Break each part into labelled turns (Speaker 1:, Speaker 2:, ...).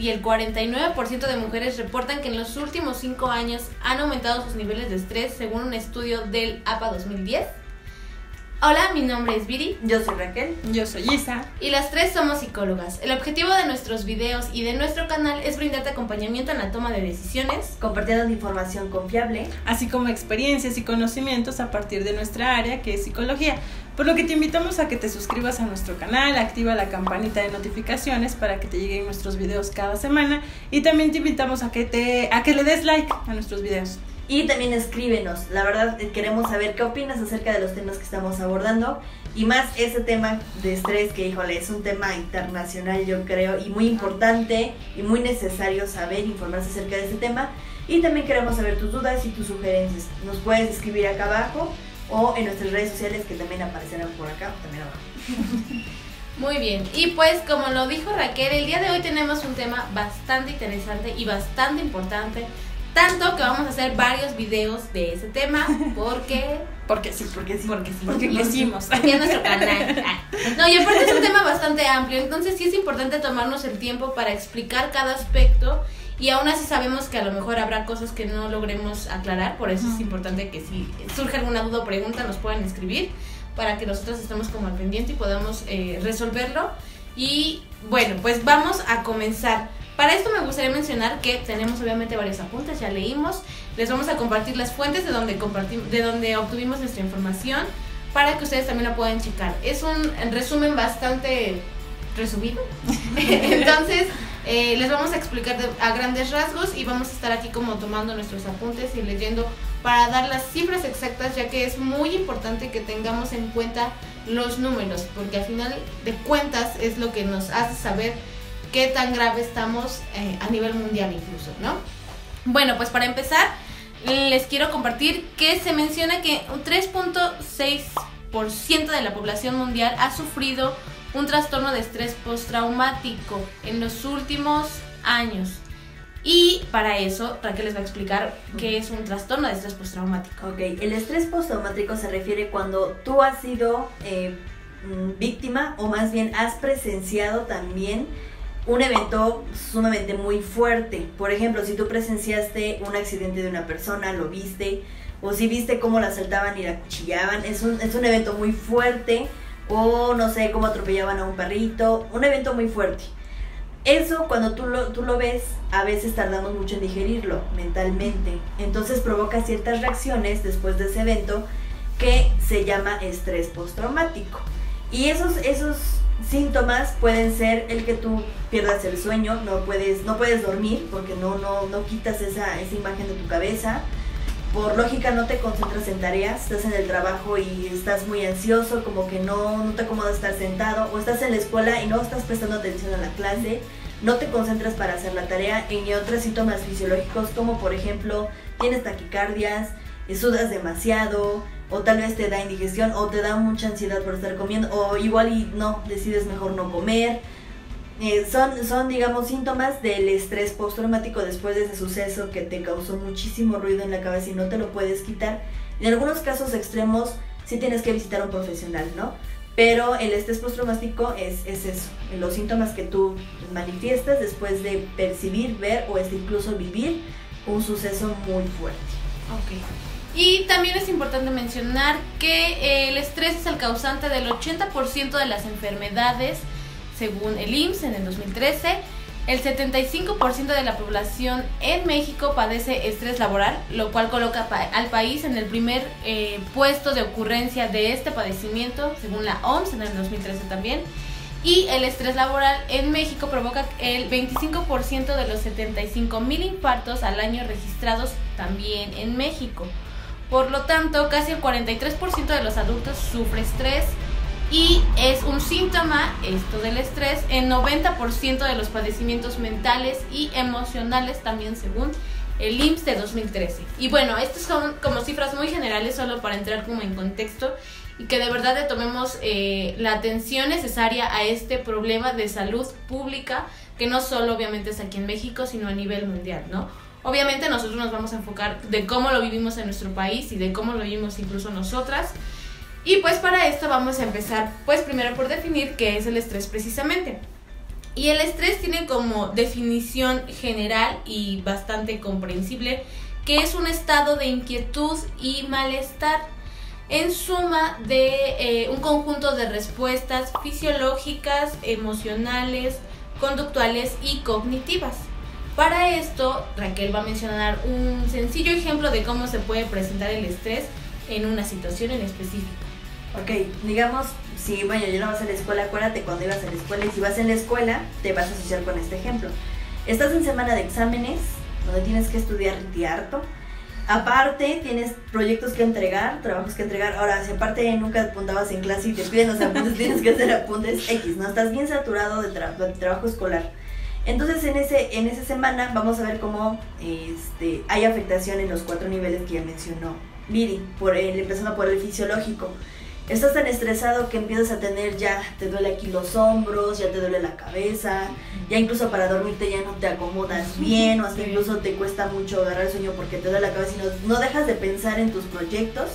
Speaker 1: y el 49% de mujeres reportan que en los últimos 5 años han aumentado sus niveles de estrés, según un estudio del APA 2010. Hola, mi nombre es Viri.
Speaker 2: Yo soy Raquel.
Speaker 3: Yo soy Isa.
Speaker 1: Y las tres somos psicólogas. El objetivo de nuestros videos y de nuestro canal es brindarte acompañamiento en la toma de decisiones,
Speaker 2: compartiendo información confiable,
Speaker 3: así como experiencias y conocimientos a partir de nuestra área, que es psicología. Por lo que te invitamos a que te suscribas a nuestro canal, activa la campanita de notificaciones para que te lleguen nuestros videos cada semana. Y también te invitamos a que le des like a nuestros videos.
Speaker 2: Y también escríbenos, la verdad queremos saber qué opinas acerca de los temas que estamos abordando. Y más ese tema de estrés que, híjole, es un tema internacional, yo creo, y muy importante y muy necesario saber, informarse acerca de este tema. Y también queremos saber tus dudas y tus sugerencias. Nos puedes escribir acá abajo o en nuestras redes sociales, que también aparecerán por acá o también abajo.
Speaker 1: Muy bien, y pues como lo dijo Raquel, el día de hoy tenemos un tema bastante interesante y bastante importante. Tanto que vamos a hacer varios videos de ese tema,
Speaker 3: porque quisimos.
Speaker 1: Aquí en nuestro canal. No, y aparte es un tema bastante amplio, entonces sí es importante tomarnos el tiempo para explicar cada aspecto. Y aún así sabemos que a lo mejor habrá cosas que no logremos aclarar, por eso es importante que si surge alguna duda o pregunta nos puedan escribir para que nosotros estemos como al pendiente y podamos resolverlo. Y bueno, pues vamos a comenzar. Para esto me gustaría mencionar que tenemos obviamente varios apuntes, ya leímos. Les vamos a compartir las fuentes de donde obtuvimos nuestra información para que ustedes también la puedan checar. Es un resumen bastante resumido. Entonces les vamos a explicar a grandes rasgos y vamos a estar aquí como tomando nuestros apuntes y leyendo para dar las cifras exactas, ya que es muy importante que tengamos en cuenta los números, porque al final de cuentas es lo que nos hace saber qué tan grave estamos a nivel mundial incluso, ¿no? Bueno, pues para empezar, les quiero compartir que se menciona que un 3.6% de la población mundial ha sufrido un trastorno de estrés postraumático en los últimos años. Y para eso, Raquel les va a explicar qué es un trastorno de estrés postraumático.
Speaker 2: Ok, el estrés postraumático se refiere cuando tú has sido víctima, o más bien has presenciado también un evento sumamente muy fuerte. Por ejemplo, si tú presenciaste un accidente de una persona, lo viste, o si viste cómo la asaltaban y la cuchillaban, es un evento muy fuerte, o no sé, cómo atropellaban a un perrito, un evento muy fuerte. Eso, cuando tú lo ves, a veces tardamos mucho en digerirlo mentalmente, entonces provoca ciertas reacciones después de ese evento que se llama estrés postraumático. Y esos síntomas pueden ser el que tú pierdas el sueño, no puedes dormir porque no quitas esa imagen de tu cabeza. Por lógica no te concentras en tareas, estás en el trabajo y estás muy ansioso, como que no te acomoda estar sentado, o estás en la escuela y no estás prestando atención a la clase, no te concentras para hacer la tarea. Y otros síntomas fisiológicos, como por ejemplo tienes taquicardias, sudas demasiado, o tal vez te da indigestión, o te da mucha ansiedad por estar comiendo, o igual y no, decides mejor no comer. Son digamos síntomas del estrés postraumático después de ese suceso que te causó muchísimo ruido en la cabeza y no te lo puedes quitar. En algunos casos extremos sí tienes que visitar a un profesional, ¿no? Pero el estrés postraumático es eso, los síntomas que tú manifiestas después de percibir, ver o incluso vivir un suceso muy fuerte.
Speaker 1: Ok. Y también es importante mencionar que el estrés es el causante del 80% de las enfermedades, según el IMSS en el 2013. El 75% de la población en México padece estrés laboral, lo cual coloca al país en el primer puesto de ocurrencia de este padecimiento, según la OMS en el 2013 también. Y el estrés laboral en México provoca el 25% de los 75,000 infartos al año registrados también en México. Por lo tanto, casi el 43% de los adultos sufre estrés y es un síntoma, esto del estrés, en 90% de los padecimientos mentales y emocionales también según el IMSS de 2013. Y bueno, estas son como cifras muy generales solo para entrar como en contexto y que de verdad le tomemos la atención necesaria a este problema de salud pública que no solo obviamente es aquí en México, sino a nivel mundial, ¿no? Obviamente nosotros nos vamos a enfocar de cómo lo vivimos en nuestro país y de cómo lo vivimos incluso nosotras. Y pues para esto vamos a empezar pues primero por definir qué es el estrés precisamente. Y el estrés tiene como definición general y bastante comprensible que es un estado de inquietud y malestar, en suma de un conjunto de respuestas fisiológicas, emocionales, conductuales y cognitivas. Para esto, Raquel va a mencionar un sencillo ejemplo de cómo se puede presentar el estrés en una situación en específico.
Speaker 2: Ok, digamos, si bueno, ya no vas a la escuela, acuérdate cuando ibas a la escuela, y si vas en la escuela, te vas a asociar con este ejemplo. Estás en semana de exámenes, donde tienes que estudiar y harto. Aparte, tienes proyectos que entregar, trabajos que entregar. Ahora, si aparte nunca apuntabas en clase y te piden los apuntes, tienes que hacer apuntes X, ¿no? Estás bien saturado de trabajo escolar. Entonces, en esa semana vamos a ver cómo hay afectación en los 4 niveles que ya mencionó Viri, empezando por el fisiológico. Estás tan estresado que empiezas a tener te duele aquí los hombros, ya te duele la cabeza, ya incluso para dormirte ya no te acomodas bien, o hasta incluso te cuesta mucho agarrar el sueño porque te duele la cabeza y no dejas de pensar en tus proyectos.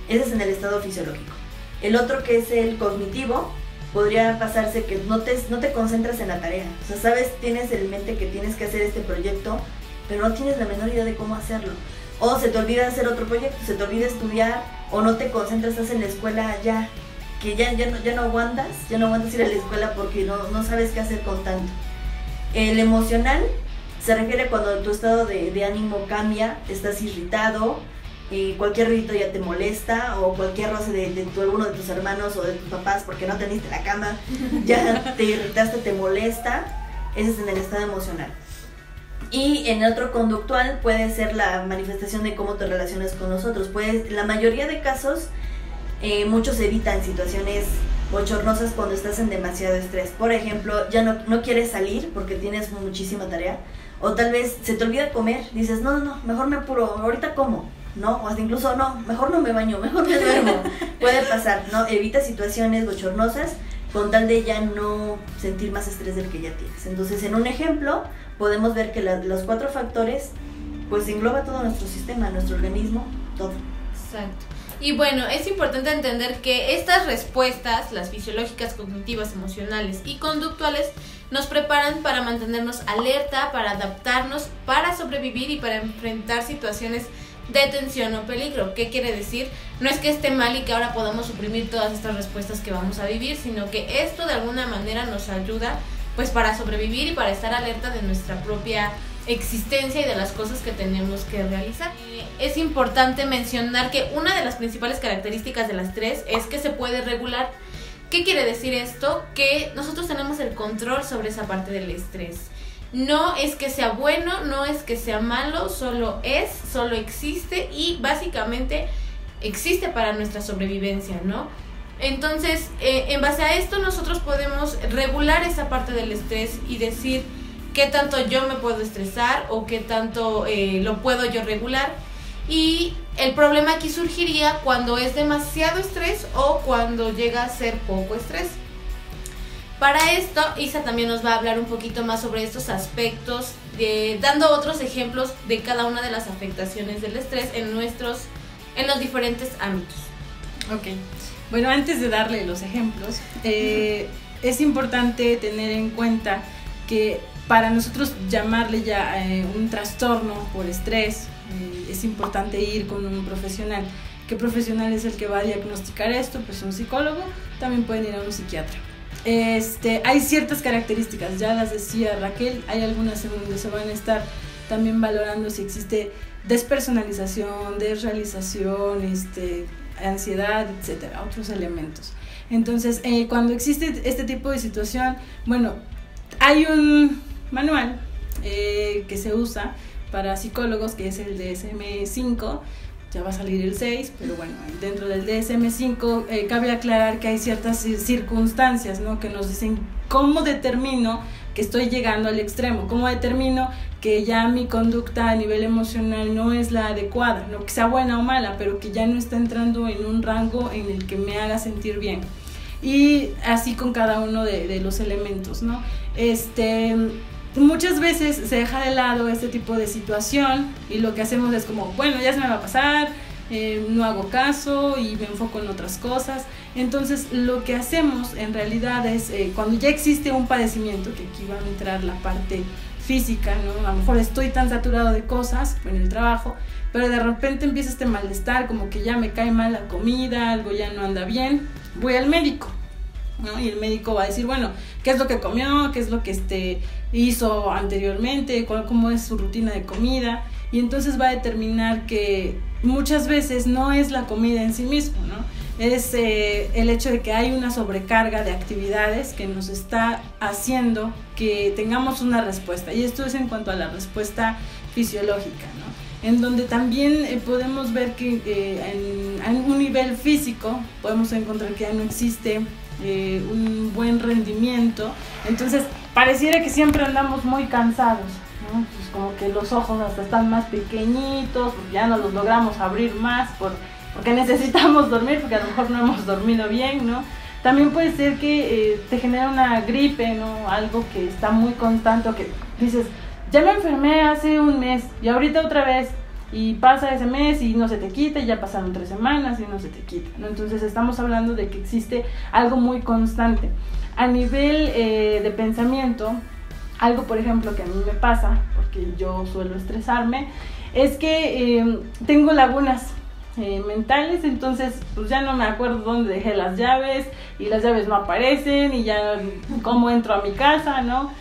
Speaker 2: Ese es en el estado fisiológico. El otro, que es el cognitivo, podría pasarse que no te concentras en la tarea. O sea, sabes, tienes en mente que tienes que hacer este proyecto, pero no tienes la menor idea de cómo hacerlo. O se te olvida hacer otro proyecto, se te olvida estudiar, o no te concentras, estás en la escuela ya no aguantas ir a la escuela porque no sabes qué hacer con tanto. El emocional se refiere cuando tu estado de ánimo cambia, estás irritado, cualquier ruido ya te molesta, o cualquier roce de alguno de tus hermanos o de tus papás porque no teniste la cama, ya te irritaste, te molesta. Ese es en el estado emocional. Y en el otro conductual puede ser la manifestación de cómo te relacionas con los otros. Pues en la mayoría de casos, muchos evitan situaciones bochornosas cuando estás en demasiado estrés. Por ejemplo, ya no quieres salir porque tienes muchísima tarea, o tal vez se te olvida comer, dices, no, mejor me apuro, ahorita como, ¿no? O hasta incluso, no, mejor no me baño, mejor me duermo. Puede pasar, ¿no? Evita situaciones bochornosas con tal de ya no sentir más estrés del que ya tienes. Entonces, en un ejemplo, podemos ver que los 4 factores, pues engloba todo nuestro sistema, nuestro organismo, todo.
Speaker 1: Exacto. Y bueno, es importante entender que estas respuestas, las fisiológicas, cognitivas, emocionales y conductuales, nos preparan para mantenernos alerta, para adaptarnos, para sobrevivir y para enfrentar situaciones de tensión o peligro. ¿Qué quiere decir? No es que esté mal y que ahora podamos suprimir todas estas respuestas que vamos a vivir, sino que esto de alguna manera nos ayuda pues para sobrevivir y para estar alerta de nuestra propia existencia y de las cosas que tenemos que realizar. Es importante mencionar que una de las principales características del estrés es que se puede regular. ¿Qué quiere decir esto? Que nosotros tenemos el control sobre esa parte del estrés. No es que sea bueno, no es que sea malo, solo existe y básicamente existe para nuestra sobrevivencia, ¿no? Entonces, en base a esto nosotros podemos regular esa parte del estrés y decir qué tanto yo me puedo estresar o qué tanto lo puedo yo regular. Y el problema aquí surgiría cuando es demasiado estrés o cuando llega a ser poco estrés. Para esto, Isa también nos va a hablar un poquito más sobre estos aspectos, dando otros ejemplos de cada una de las afectaciones del estrés en los diferentes ámbitos.
Speaker 3: Ok. Bueno, antes de darle los ejemplos, es importante tener en cuenta que para nosotros llamarle ya un trastorno por estrés, es importante ir con un profesional. ¿Qué profesional es el que va a diagnosticar esto? Pues un psicólogo, también pueden ir a un psiquiatra. Hay ciertas características, ya las decía Raquel, hay algunas en donde se van a estar también valorando si existe despersonalización, desrealización, ansiedad, etcétera, otros elementos. Entonces, cuando existe este tipo de situación, bueno, hay un manual que se usa para psicólogos, que es el DSM-5, ya va a salir el 6, pero bueno, dentro del DSM-5 cabe aclarar que hay ciertas circunstancias, ¿no?, que nos dicen cómo determino que estoy llegando al extremo, cómo determino que ya mi conducta a nivel emocional no es la adecuada, no que sea buena o mala, pero que ya no está entrando en un rango en el que me haga sentir bien. Y así con cada uno de los elementos, ¿no? Muchas veces se deja de lado este tipo de situación y lo que hacemos es como, bueno, ya se me va a pasar, no hago caso y me enfoco en otras cosas. Entonces lo que hacemos en realidad es, cuando ya existe un padecimiento, que aquí va a entrar la parte física, ¿no? A lo mejor estoy tan saturado de cosas en el trabajo, pero de repente empieza este malestar, como que ya me cae mal la comida, algo ya no anda bien, voy al médico, ¿no? Y el médico va a decir, bueno, ¿qué es lo que comió? ¿Qué es lo que hizo anteriormente? ¿Cómo es su rutina de comida? Y entonces va a determinar que muchas veces no es la comida en sí mismo, ¿no? Es el hecho de que hay una sobrecarga de actividades que nos está haciendo que tengamos una respuesta. Y esto es en cuanto a la respuesta fisiológica, ¿no? En donde también podemos ver que en un nivel físico podemos encontrar que ya no existe un buen rendimiento. Entonces pareciera que siempre andamos muy cansados, ¿no? Pues como que los ojos hasta están más pequeñitos, pues ya no los logramos abrir más porque necesitamos dormir, porque a lo mejor no hemos dormido bien, ¿no? También puede ser que te genera una gripe, ¿no? Algo que está muy constante, que dices, ya me enfermé hace un mes y ahorita otra vez, y pasa ese mes y no se te quita, y ya pasaron 3 semanas y no se te quita, ¿no? Entonces estamos hablando de que existe algo muy constante. A nivel de pensamiento, algo por ejemplo que a mí me pasa, porque yo suelo estresarme, es que tengo lagunas mentales. Entonces pues ya no me acuerdo dónde dejé las llaves, y las llaves no aparecen, y ya cómo entro a mi casa, ¿no?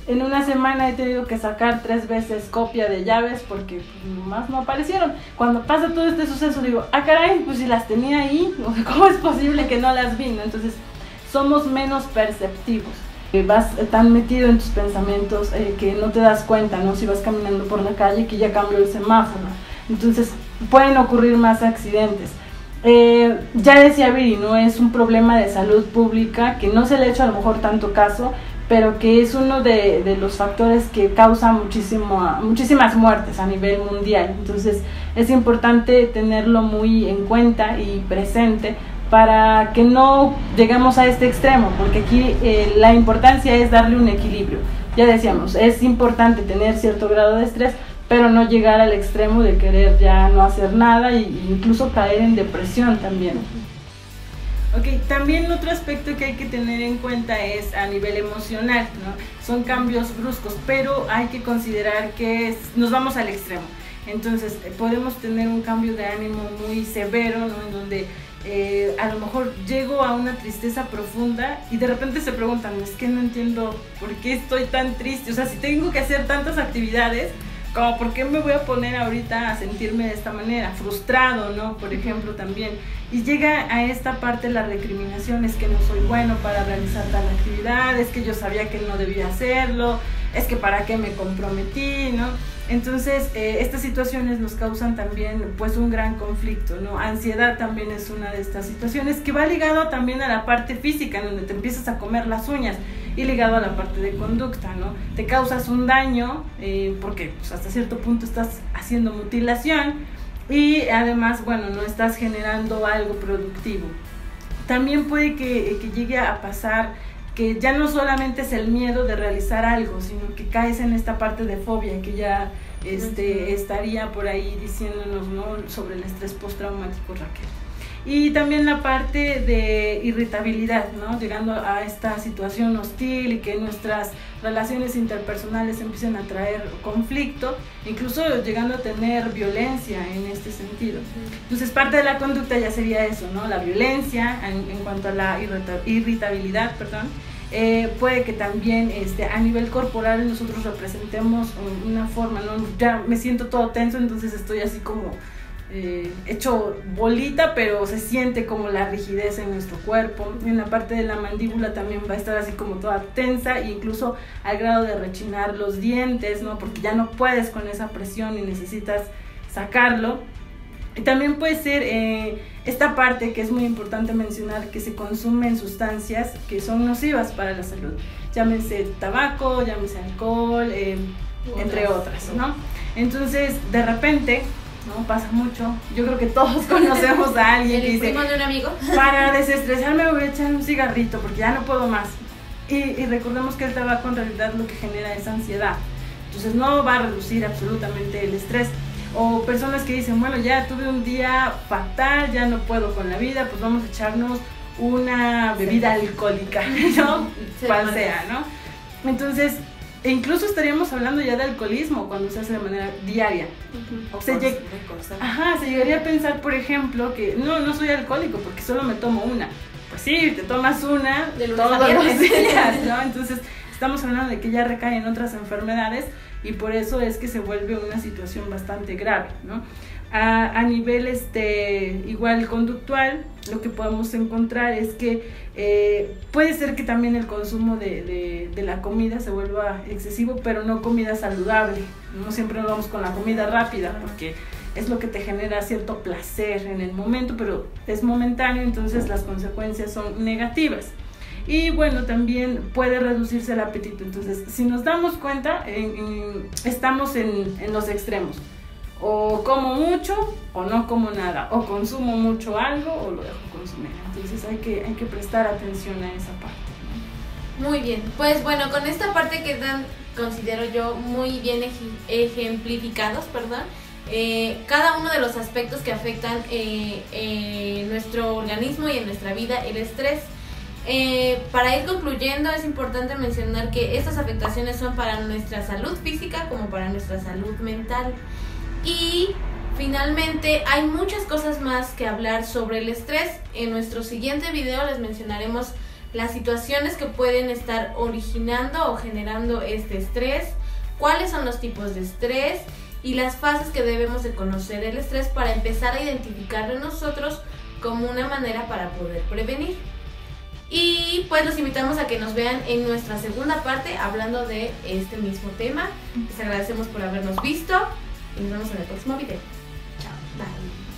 Speaker 3: En una semana he tenido que sacar 3 veces copia de llaves porque pues, nomás no aparecieron. Cuando pasa todo este suceso digo, ah caray, pues si las tenía ahí, ¿cómo es posible que no las vi, ¿no? Entonces somos menos perceptivos. Vas tan metido en tus pensamientos que no te das cuenta, ¿no? Si vas caminando por la calle que ya cambió el semáforo. Entonces pueden ocurrir más accidentes. Ya decía Viri, no es un problema de salud pública que no se le ha hecho a lo mejor tanto caso, pero que es uno de los factores que causa muchísimas muertes a nivel mundial. Entonces es importante tenerlo muy en cuenta y presente para que no lleguemos a este extremo, porque aquí la importancia es darle un equilibrio. Ya decíamos, es importante tener cierto grado de estrés, pero no llegar al extremo de querer ya no hacer nada e incluso caer en depresión también. Ok, también otro aspecto que hay que tener en cuenta es a nivel emocional, ¿no? Son cambios bruscos, pero hay que considerar que nos vamos al extremo. Entonces podemos tener un cambio de ánimo muy severo, ¿no? En donde a lo mejor llego a una tristeza profunda y de repente se preguntan, es que no entiendo por qué estoy tan triste, o sea, si tengo que hacer tantas actividades, como por qué me voy a poner ahorita a sentirme de esta manera, frustrado, ¿no? Por ejemplo, también. Y llega a esta parte la recriminación, es que no soy bueno para realizar tal actividad, es que yo sabía que no debía hacerlo, es que para qué me comprometí, ¿no? Entonces, estas situaciones nos causan también, pues, un gran conflicto, ¿no? Ansiedad también es una de estas situaciones que va ligado también a la parte física, en donde te empiezas a comer las uñas, y ligado a la parte de conducta, ¿no? Te causas un daño porque pues, hasta cierto punto estás haciendo mutilación y además, bueno, no estás generando algo productivo. También puede que llegue a pasar que ya no solamente es el miedo de realizar algo, sino que caes en esta parte de fobia que ya estaría por ahí diciéndonos, ¿no? Sobre el estrés postraumático, Raquel. Y también la parte de irritabilidad, ¿no? Llegando a esta situación hostil y que nuestras relaciones interpersonales empiecen a traer conflicto, incluso llegando a tener violencia en este sentido. Entonces parte de la conducta ya sería eso, ¿no? La violencia en cuanto a la irritabilidad, perdón. Puede que también a nivel corporal nosotros representemos una forma, ¿no? Ya me siento todo tenso, entonces estoy así como hecho bolita, pero se siente como la rigidez en nuestro cuerpo. En la parte de la mandíbula también va a estar así como toda tensa, e incluso al grado de rechinar los dientes, ¿no? Porque ya no puedes con esa presión y necesitas sacarlo. Y también puede ser esta parte que es muy importante mencionar, que se consumen sustancias que son nocivas para la salud, llámese tabaco, llámese alcohol, entre otras, ¿no? Entonces de repente, ¿no? Pasa mucho. Yo creo que todos conocemos a alguien que dice,
Speaker 1: de un amigo,
Speaker 3: para desestresarme me voy a echar un cigarrito porque ya no puedo más. Y recordemos que el tabaco en realidad lo que genera es ansiedad. Entonces no va a reducir absolutamente el estrés. O personas que dicen, bueno, ya tuve un día fatal, ya no puedo con la vida, pues vamos a echarnos una bebida alcohólica, ¿no? Cual sea, ¿no? Entonces, incluso estaríamos hablando ya de alcoholismo cuando se hace de manera diaria. Se llegaría a pensar, por ejemplo, que no soy alcohólico porque solo me tomo una. Pues sí, te tomas una todos los días, ¿no? Entonces, estamos hablando de que ya recae en otras enfermedades y por eso es que se vuelve una situación bastante grave, ¿no? A nivel igual conductual, lo que podemos encontrar es que puede ser que también el consumo de la comida se vuelva excesivo, pero no comida saludable. No siempre nos vamos con la comida rápida porque es lo que te genera cierto placer en el momento, pero es momentáneo, entonces las consecuencias son negativas. Y bueno, también puede reducirse el apetito. Entonces, si nos damos cuenta, estamos en los extremos. O como mucho o no como nada, o consumo mucho algo o lo dejo consumir. Entonces hay que prestar atención a esa parte, ¿no?
Speaker 1: Muy bien, pues bueno, con esta parte quedan, considero yo, muy bien ejemplificados, cada uno de los aspectos que afectan nuestro organismo y en nuestra vida, el estrés. Para ir concluyendo, es importante mencionar que estas afectaciones son para nuestra salud física como para nuestra salud mental. Y finalmente hay muchas cosas más que hablar sobre el estrés. En nuestro siguiente video les mencionaremos las situaciones que pueden estar originando o generando este estrés, cuáles son los tipos de estrés y las fases que debemos de conocer el estrés para empezar a identificarlo en nosotros como una manera para poder prevenir. Y pues los invitamos a que nos vean en nuestra segunda parte hablando de este mismo tema. Les agradecemos por habernos visto y nos vemos en el próximo video. Chao. Bye.